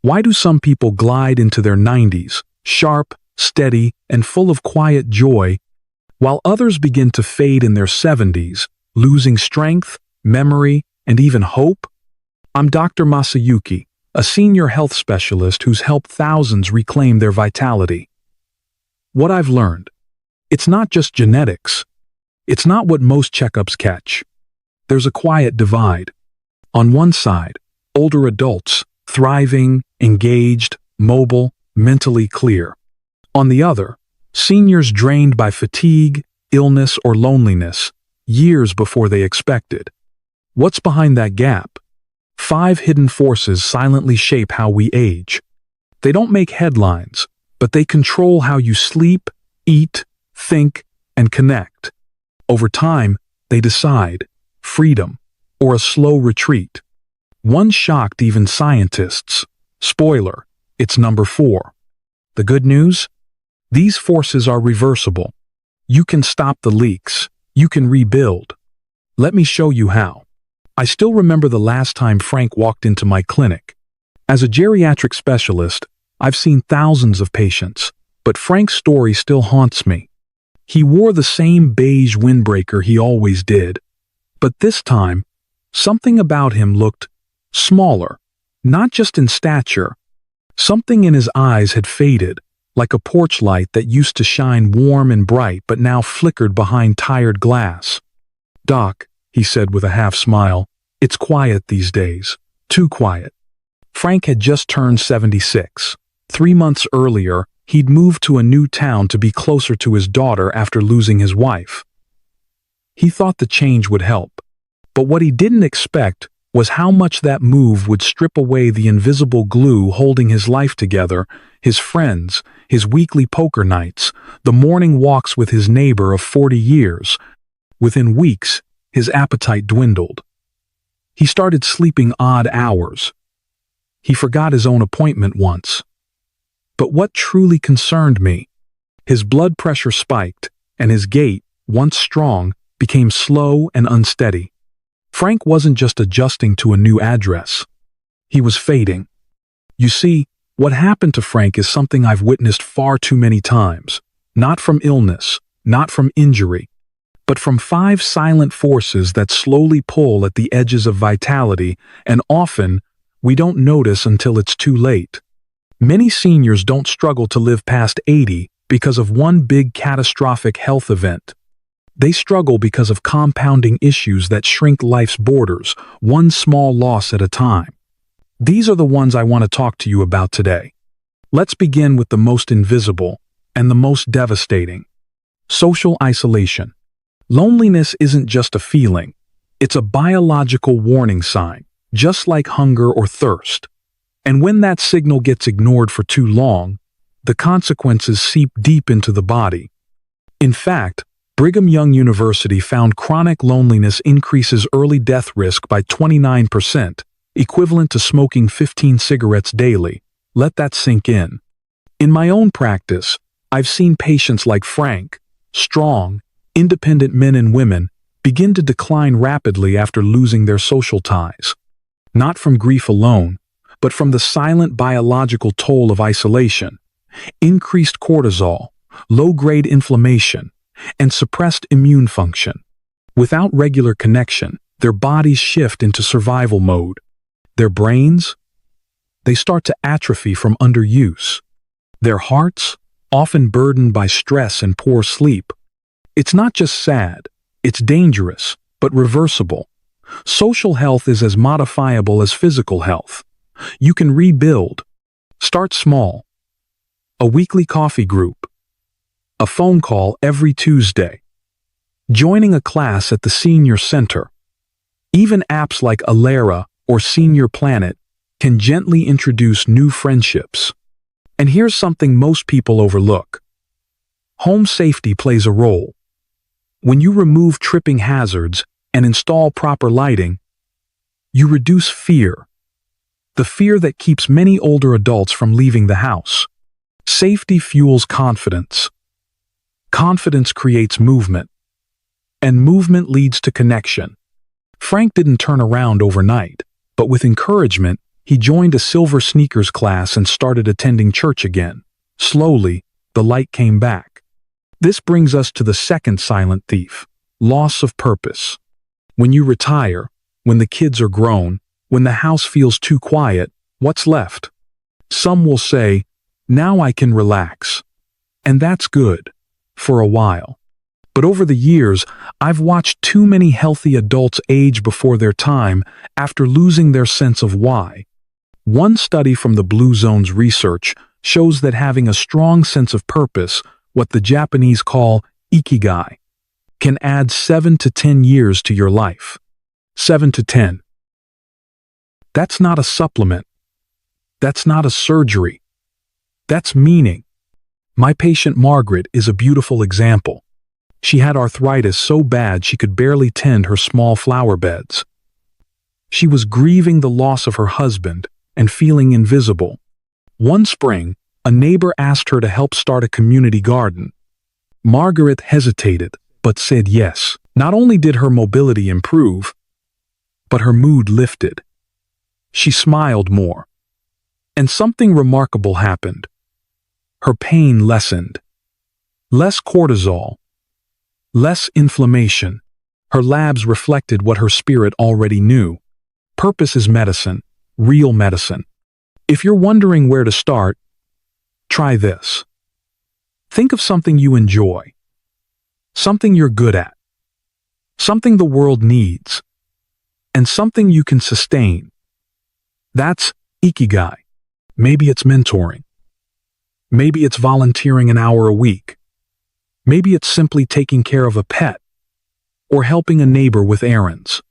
Why do some people glide into their 90s, sharp, steady, and full of quiet joy, while others begin to fade in their 70s, losing strength, memory, and even hope? I'm Dr. Masayuki, a senior health specialist who's helped thousands reclaim their vitality. What I've learned: it's not just genetics. It's not what most checkups catch. There's a quiet divide. On one side, older adults, thriving, engaged, mobile, mentally clear. On the other, seniors drained by fatigue, illness, or loneliness, years before they expected. What's behind that gap? 5 hidden forces silently shape how we age. They don't make headlines, but they control how you sleep, eat, think, and connect. Over time, they decide freedom or a slow retreat. One shocked even scientists. Spoiler, it's number 4. The good news? These forces are reversible. You can stop the leaks. You can rebuild. Let me show you how. I still remember the last time Frank walked into my clinic. As a geriatric specialist, I've seen thousands of patients, but Frank's story still haunts me. He wore the same beige windbreaker he always did, but this time, something about him looked smaller, not just in stature. Something in his eyes had faded, like a porch light that used to shine warm and bright but now flickered behind tired glass. "Doc," he said with a half smile, "it's quiet these days. Too quiet." Frank had just turned 76. 3 months earlier, he'd moved to a new town to be closer to his daughter after losing his wife. He thought the change would help, but what he didn't expect was how much that move would strip away the invisible glue holding his life together: his friends, his weekly poker nights, the morning walks with his neighbor of 40 years. Within weeks, his appetite dwindled. He started sleeping odd hours. He forgot his own appointment once. But what truly concerned me: his blood pressure spiked, and his gait, once strong, became slow and unsteady. Frank wasn't just adjusting to a new address. He was fading. You see, what happened to Frank is something I've witnessed far too many times. Not from illness, not from injury, but from 5 silent forces that slowly pull at the edges of vitality, and often we don't notice until it's too late. Many seniors don't struggle to live past 80 because of one big catastrophic health event. They struggle because of compounding issues that shrink life's borders, one small loss at a time. These are the ones I want to talk to you about today. Let's begin with the most invisible and the most devastating: social isolation. Loneliness isn't just a feeling. It's a biological warning sign, just like hunger or thirst. And when that signal gets ignored for too long, the consequences seep deep into the body. In fact, Brigham Young University found chronic loneliness increases early death risk by 29%, equivalent to smoking 15 cigarettes daily. Let that sink in. In my own practice, I've seen patients like Frank, strong, independent men and women, begin to decline rapidly after losing their social ties. Not from grief alone, but from the silent biological toll of isolation: increased cortisol, low-grade inflammation, and suppressed immune function. Without regular connection, their bodies shift into survival mode. Their brains, they start to atrophy from underuse. Their hearts, often burdened by stress and poor sleep. It's not just sad, it's dangerous, but reversible. Social health is as modifiable as physical health. You can rebuild. Start small. A weekly coffee group. A phone call every Tuesday. Joining a class at the senior center. Even apps like Alera or Senior Planet can gently introduce new friendships. And here's something most people overlook. Home safety plays a role. When you remove tripping hazards and install proper lighting, you reduce fear. The fear that keeps many older adults from leaving the house. Safety fuels confidence. Confidence creates movement. And movement leads to connection. Frank didn't turn around overnight, but with encouragement, He joined a silver sneakers class and started attending church again. Slowly, the light came back. This brings us to the second silent thief: loss of purpose. When you retire, when the kids are grown, when the house feels too quiet, what's left? Some will say, "Now I can relax." And that's good, for a while. But over the years, I've watched too many healthy adults age before their time after losing their sense of why. One study from the Blue Zone's research shows that having a strong sense of purpose, what the Japanese call ikigai, can add 7 to 10 years to your life. 7 to 10. That's not a supplement. That's not a surgery. That's meaning. My patient Margaret is a beautiful example. She had arthritis so bad she could barely tend her small flower beds. She was grieving the loss of her husband and feeling invisible. One spring, a neighbor asked her to help start a community garden. Margaret hesitated, but said yes. Not only did her mobility improve, but her mood lifted. She smiled more. And something remarkable happened. Her pain lessened. Less cortisol. Less inflammation. Her labs reflected what her spirit already knew. Purpose is medicine, real medicine. If you're wondering where to start, try this. Think of something you enjoy. Something you're good at. Something the world needs. And something you can sustain. That's ikigai. Maybe it's mentoring. Maybe it's volunteering an hour a week. Maybe it's simply taking care of a pet or helping a neighbor with errands.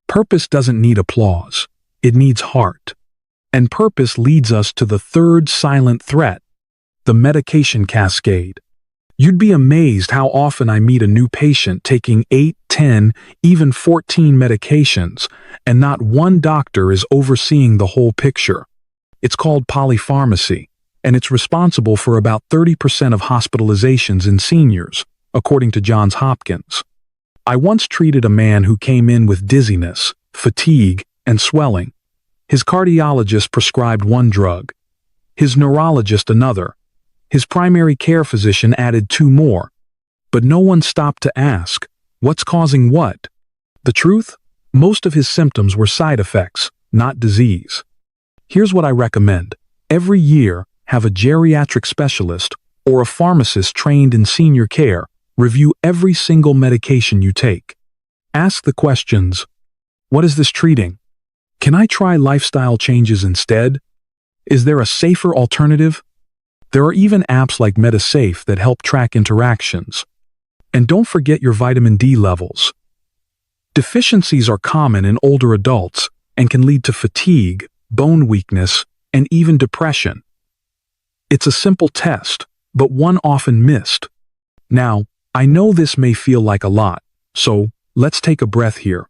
Purpose doesn't need applause. It needs heart. And purpose leads us to the third silent threat, the medication cascade. You'd be amazed how often I meet a new patient taking 8, 10, even 14 medications, and not one doctor is overseeing the whole picture. It's called polypharmacy, and it's responsible for about 30% of hospitalizations in seniors, according to Johns Hopkins. I once treated a man who came in with dizziness, fatigue, and swelling. His cardiologist prescribed one drug, his neurologist another, his primary care physician added 2 more. But no one stopped to ask, what's causing what? The truth? Most of his symptoms were side effects, not disease. Here's what I recommend. Every year, have a geriatric specialist or a pharmacist trained in senior care review every single medication you take. Ask the questions, what is this treating? Can I try lifestyle changes instead? Is there a safer alternative? There are even apps like MediSafe that help track interactions. And don't forget your vitamin D levels. Deficiencies are common in older adults and can lead to fatigue, bone weakness, and even depression. It's a simple test, but one often missed. Now, I know this may feel like a lot, so let's take a breath here.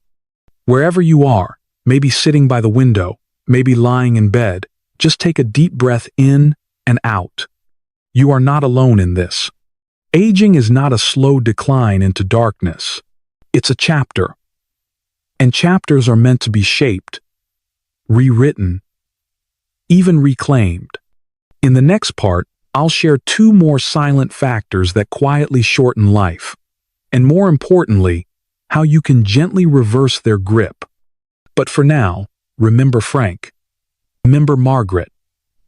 Wherever you are, maybe sitting by the window, maybe lying in bed, just take a deep breath in and out. You are not alone in this. Aging is not a slow decline into darkness. It's a chapter. And chapters are meant to be shaped, rewritten, even reclaimed. In the next part, I'll share 2 more silent factors that quietly shorten life, and more importantly, how you can gently reverse their grip. But for now, remember Frank, remember Margaret,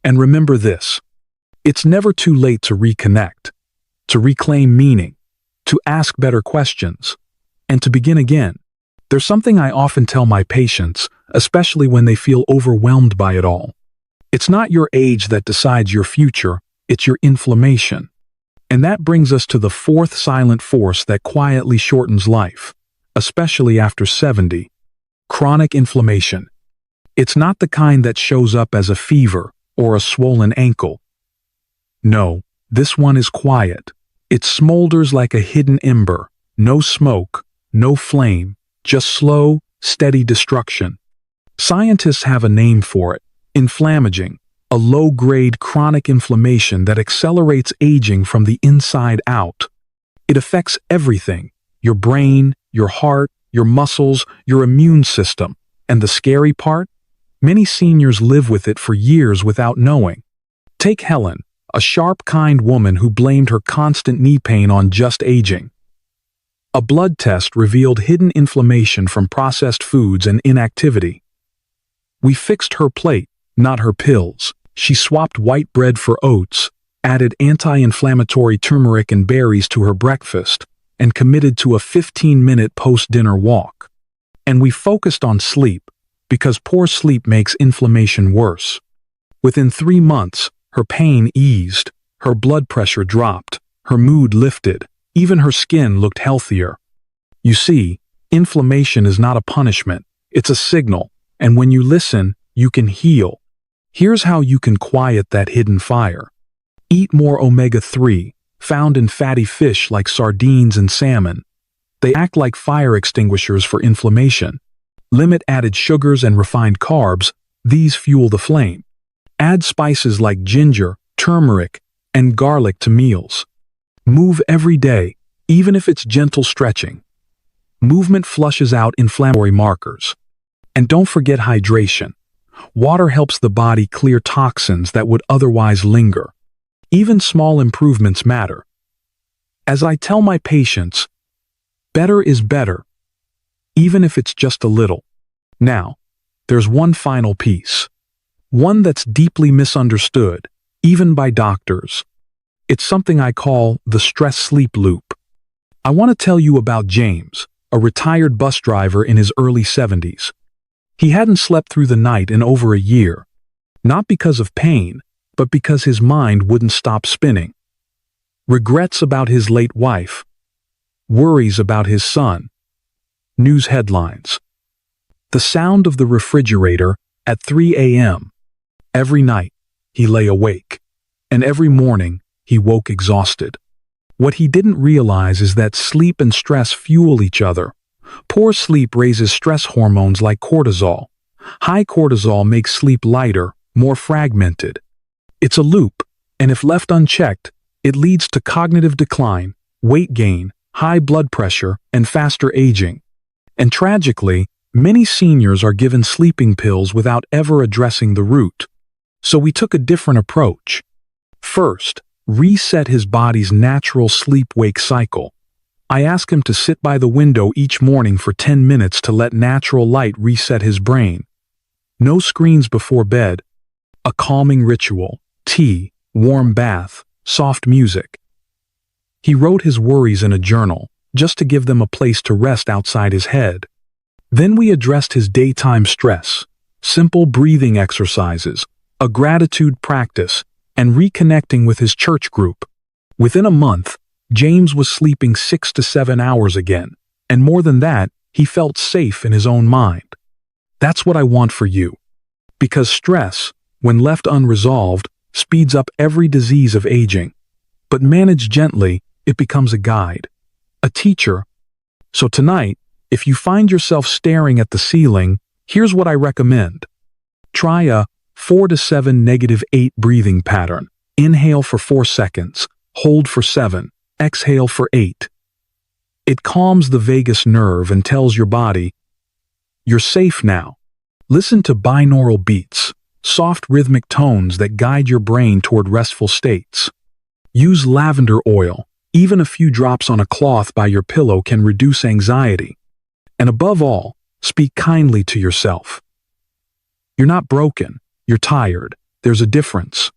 and remember this. It's never too late to reconnect, to reclaim meaning, to ask better questions, and to begin again. There's something I often tell my patients, especially when they feel overwhelmed by it all. It's not your age that decides your future, it's your inflammation. And that brings us to the 4th silent force that quietly shortens life, especially after 70. Chronic inflammation. It's not the kind that shows up as a fever or a swollen ankle. No, this one is quiet. It smolders like a hidden ember. No smoke, no flame, just slow, steady destruction. Scientists have a name for it: inflammaging, a low-grade chronic inflammation that accelerates aging from the inside out. It affects everything: your brain, your heart, your muscles, your immune system. And the scary part? Many seniors live with it for years without knowing. Take Helen, a sharp, kind woman who blamed her constant knee pain on just aging. A blood test revealed hidden inflammation from processed foods and inactivity. We fixed her plate, not her pills. She swapped white bread for oats, added anti-inflammatory turmeric and berries to her breakfast, and committed to a 15-minute post-dinner walk. And we focused on sleep, because poor sleep makes inflammation worse. Within 3 months, her pain eased, her blood pressure dropped, her mood lifted, even her skin looked healthier. You see, inflammation is not a punishment, it's a signal, and when you listen, you can heal. Here's how you can quiet that hidden fire. Eat more omega-3, found in fatty fish like sardines and salmon. They act like fire extinguishers for inflammation. Limit added sugars and refined carbs, these fuel the flame. Add spices like ginger, turmeric, and garlic to meals. Move every day, even if it's gentle stretching. Movement flushes out inflammatory markers. And don't forget hydration. Water helps the body clear toxins that would otherwise linger. Even small improvements matter. As I tell my patients, better is better, even if it's just a little. Now, there's one final piece. One that's deeply misunderstood, even by doctors. It's something I call the stress-sleep loop. I want to tell you about James, a retired bus driver in his early 70s. He hadn't slept through the night in over a year, not because of pain, but because his mind wouldn't stop spinning. Regrets about his late wife, worries about his son, news headlines. The sound of the refrigerator at 3 a.m. Every night, he lay awake, and every morning, he woke exhausted. What he didn't realize is that sleep and stress fuel each other. Poor sleep raises stress hormones like cortisol. High cortisol makes sleep lighter, more fragmented. It's a loop, and if left unchecked, it leads to cognitive decline, weight gain, high blood pressure, and faster aging. And tragically, many seniors are given sleeping pills without ever addressing the root. So we took a different approach. First, reset his body's natural sleep-wake cycle. I ask him to sit by the window each morning for 10 minutes to let natural light reset his brain. No screens before bed. A calming ritual, tea, warm bath, soft music. He wrote his worries in a journal, just to give them a place to rest outside his head. Then we addressed his daytime stress, simple breathing exercises, a gratitude practice, and reconnecting with his church group. Within a month, James was sleeping 6 to 7 hours again, and more than that, he felt safe in his own mind. That's what I want for you. Because stress, when left unresolved, speeds up every disease of aging. But managed gently, it becomes a guide, a teacher. So tonight, if you find yourself staring at the ceiling, here's what I recommend. Try a 4 to 7 -8 breathing pattern. Inhale for 4 seconds, hold for 7, exhale for 8. It calms the vagus nerve and tells your body, you're safe now. Listen to binaural beats, soft rhythmic tones that guide your brain toward restful states. Use lavender oil. Even a few drops on a cloth by your pillow can reduce anxiety. And above all, speak kindly to yourself. You're not broken. You're tired. There's a difference.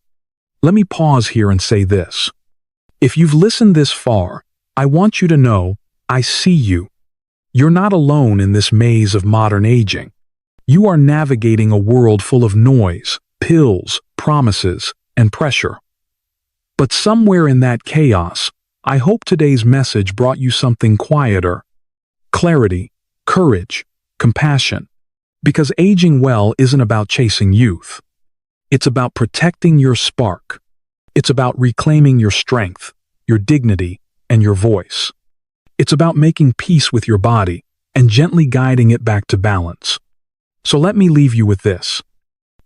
Let me pause here and say this. If you've listened this far, I want you to know, I see you. You're not alone in this maze of modern aging. You are navigating a world full of noise, pills, promises, and pressure. But somewhere in that chaos, I hope today's message brought you something quieter. Clarity, courage, compassion. Because aging well isn't about chasing youth. It's about protecting your spark. It's about reclaiming your strength, your dignity, and your voice. It's about making peace with your body and gently guiding it back to balance. So let me leave you with this.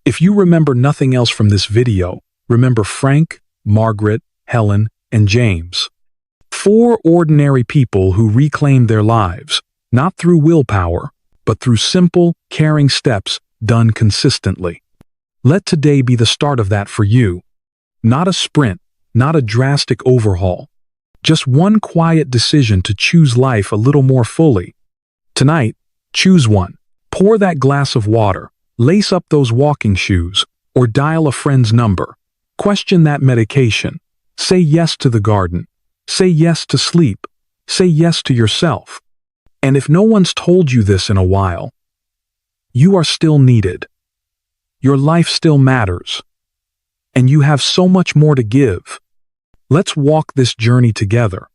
If you remember nothing else from this video, remember Frank, Margaret, Helen, and James. 4 ordinary people who reclaimed their lives, not through willpower, but through simple, caring steps done consistently. Let today be the start of that for you. Not a sprint, not a drastic overhaul. Just one quiet decision to choose life a little more fully. Tonight, choose one. Pour that glass of water, lace up those walking shoes, or dial a friend's number. Question that medication. Say yes to the garden. Say yes to sleep. Say yes to yourself. And if no one's told you this in a while, you are still needed. Your life still matters. And you have so much more to give. Let's walk this journey together.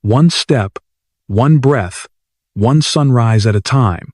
One step, one breath, one sunrise at a time.